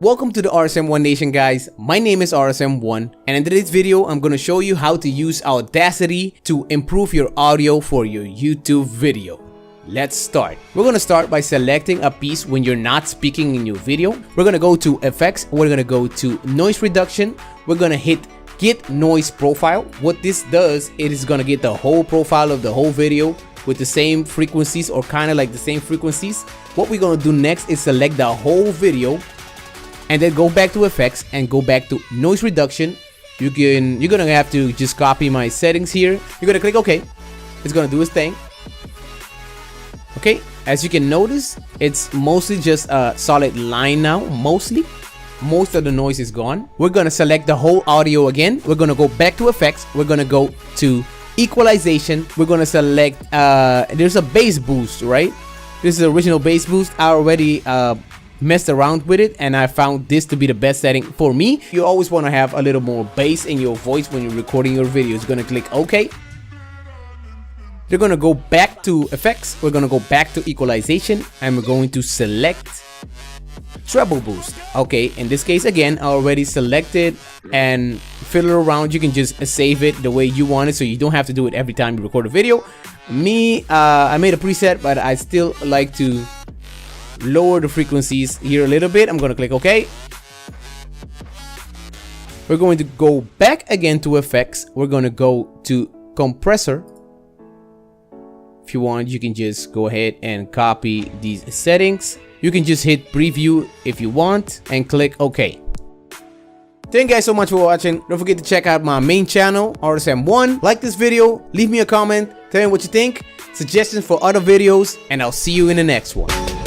Welcome to the RSM1 Nation, guys. My name is RSM1, and in today's video I'm going to show you how to use Audacity to improve your audio for your YouTube video. Let's start. We're going to start by selecting a piece when you're not speaking in your video. We're going to go to Effects, we're going to go to Noise Reduction, we're going to hit Get Noise Profile. What this does, it is going to get the whole profile of the whole video with the same frequencies, or kind of like the same frequencies. What we're going to do next is select the whole video and then go back to Effects and go back to Noise Reduction. You're gonna have to just copy my settings here. You're gonna click OK. It's gonna do its thing. Okay, as you can notice, it's mostly just a solid line now. Most of the noise is gone. We're gonna select the whole audio again. We're gonna go back to Effects. We're gonna go to Equalization. We're gonna select there's a bass boost, right? This is the original bass boost. I already messed around with it and I found this to be the best setting for me. You always want to have a little more bass in your voice when you're recording your videos. You're gonna click OK. You're gonna go back to Effects. We're gonna go back to Equalization and we're going to select Treble Boost. Okay, in this case again, I already selected and fiddle around. You can just save it the way you want it, so you don't have to do it every time you record a video. Me, I made a preset, but I still like to lower the frequencies here a little bit. I'm gonna click OK. We're going to go back again to Effects. We're gonna go to Compressor. If you want, you can just go ahead and copy these settings. You can just hit preview if you want and click OK. Thank you guys so much for watching. Don't forget to check out my main channel, RSM1. Like this video, leave me a comment, tell me what you think, suggestions for other videos, and I'll see you in the next one.